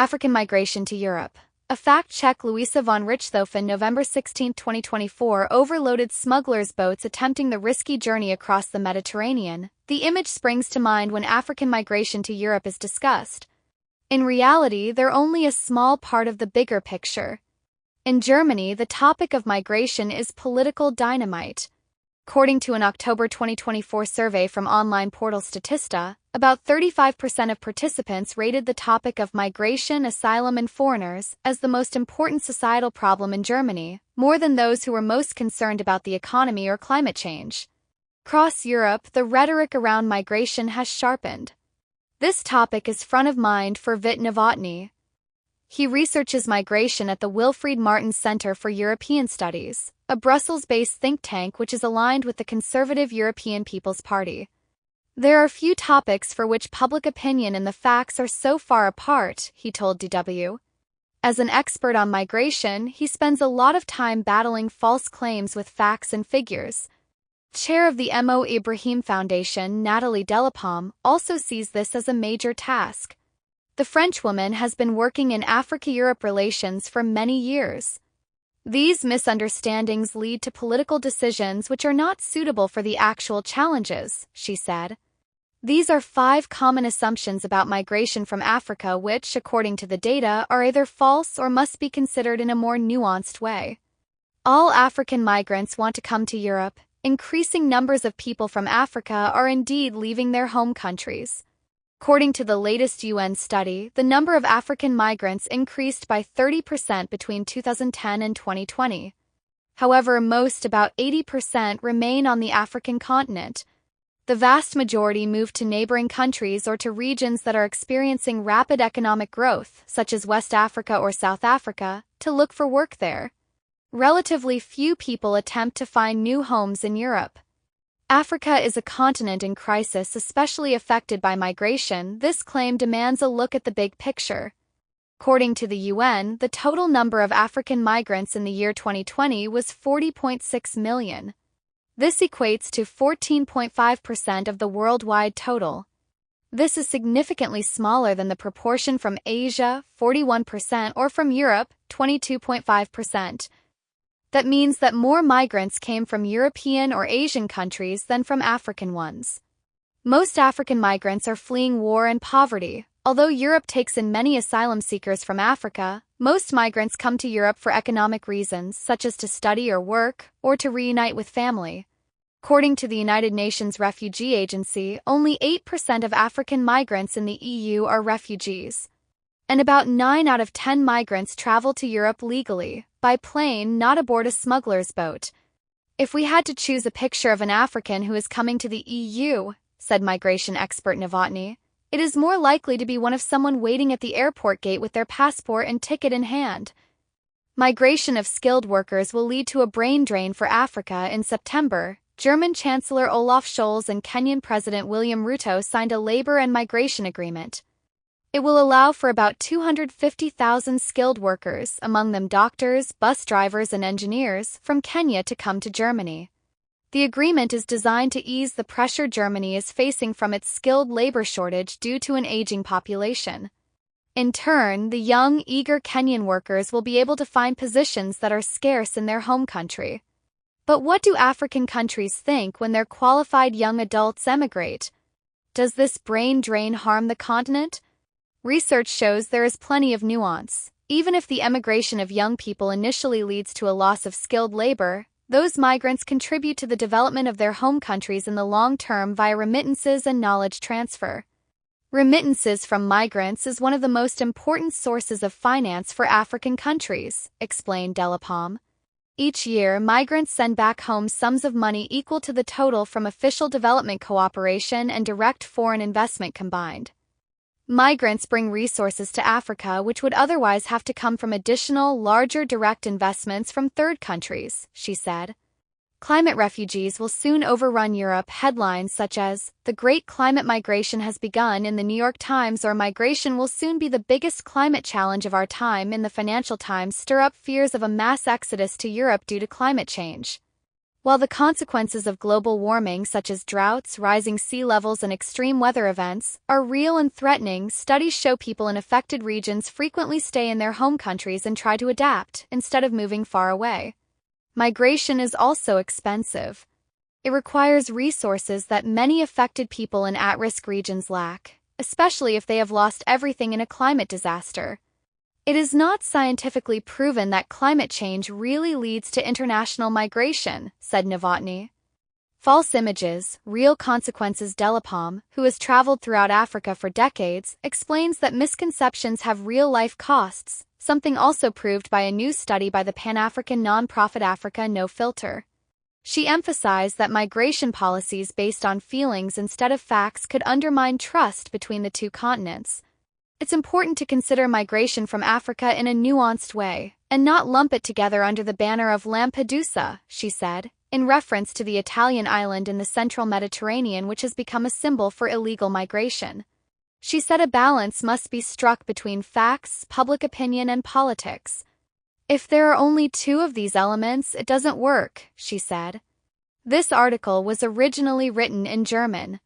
African migration to Europe. A fact-check Louisa von Richthofen, November 16, 2024, overloaded smugglers' boats attempting the risky journey across the Mediterranean. The image springs to mind when African migration to Europe is discussed. In reality, they're only a small part of the bigger picture. In Germany, the topic of migration is political dynamite. According to an October 2024 survey from online portal Statista, about 35% of participants rated the topic of migration, asylum, and foreigners as the most important societal problem in Germany, more than those who were most concerned about the economy or climate change. Across Europe, the rhetoric around migration has sharpened. This topic is front of mind for Vít Novotný. He researches migration at the Wilfried Martens Center for European Studies, a Brussels-based think tank which is aligned with the conservative European People's Party. There are few topics for which public opinion and the facts are so far apart, he told DW. As an expert on migration, he spends a lot of time battling false claims with facts and figures. Chair of the Mo Ibrahim Foundation, Nathalie Delapalme, also sees this as a major task. The Frenchwoman has been working in Africa-Europe relations for many years. These misunderstandings lead to political decisions which are not suitable for the actual challenges, she said. These are 5 common assumptions about migration from Africa which, according to the data, are either false or must be considered in a more nuanced way. All African migrants want to come to Europe. Increasing numbers of people from Africa are indeed leaving their home countries. According to the latest UN study, the number of African migrants increased by 30% between 2010 and 2020. However, about 80%, remain on the African continent. The vast majority move to neighboring countries or to regions that are experiencing rapid economic growth, such as West Africa or South Africa, to look for work there. Relatively few people attempt to find new homes in Europe. Africa is a continent in crisis, especially affected by migration. This claim demands a look at the big picture. According to the UN, the total number of African migrants in the year 2020 was 40.6 million. This equates to 14.5% of the worldwide total. This is significantly smaller than the proportion from Asia, 41%, or from Europe, 22.5%. That means that more migrants came from European or Asian countries than from African ones. Most African migrants are fleeing war and poverty. Although Europe takes in many asylum seekers from Africa, most migrants come to Europe for economic reasons, such as to study or work, or to reunite with family. According to the United Nations Refugee Agency, only 8% of African migrants in the EU are refugees. And about 9 out of 10 migrants travel to Europe legally, by plane, not aboard a smuggler's boat. If we had to choose a picture of an African who is coming to the EU, said migration expert Novotný, it is more likely to be one of someone waiting at the airport gate with their passport and ticket in hand. Migration of skilled workers will lead to a brain drain for Africa. In September, German Chancellor Olaf Scholz and Kenyan President William Ruto signed a labor and migration agreement. It will allow for about 250,000 skilled workers, among them doctors, bus drivers, and engineers, from Kenya to come to Germany. The agreement is designed to ease the pressure Germany is facing from its skilled labor shortage due to an aging population. In turn, the young, eager Kenyan workers will be able to find positions that are scarce in their home country. But what do African countries think when their qualified young adults emigrate? Does this brain drain harm the continent? Research shows there is plenty of nuance. Even if the emigration of young people initially leads to a loss of skilled labor, those migrants contribute to the development of their home countries in the long term via remittances and knowledge transfer. Remittances from migrants is one of the most important sources of finance for African countries, explained Delapalme. Each year, migrants send back home sums of money equal to the total from official development cooperation and direct foreign investment combined. Migrants bring resources to Africa which would otherwise have to come from additional, larger direct investments from third countries, she said. Climate refugees will soon overrun Europe. Headlines such as, "The Great Climate Migration Has Begun" in the New York Times or "Migration will soon be the biggest climate challenge of our time" in the Financial Times stir up fears of a mass exodus to Europe due to climate change. While the consequences of global warming, such as droughts, rising sea levels, and extreme weather events, are real and threatening, studies show people in affected regions frequently stay in their home countries and try to adapt, instead of moving far away. Migration is also expensive. It requires resources that many affected people in at-risk regions lack, especially if they have lost everything in a climate disaster. It is not scientifically proven that climate change really leads to international migration, said Novotny. False images, real consequences. Delapalme, who has traveled throughout Africa for decades, explains that misconceptions have real-life costs, something also proved by a new study by the Pan-African nonprofit Africa No Filter. She emphasized that migration policies based on feelings instead of facts could undermine trust between the two continents. It's important to consider migration from Africa in a nuanced way, and not lump it together under the banner of Lampedusa, she said, in reference to the Italian island in the central Mediterranean which has become a symbol for illegal migration. She said a balance must be struck between facts, public opinion, and politics. If there are only two of these elements, it doesn't work, she said. This article was originally written in German.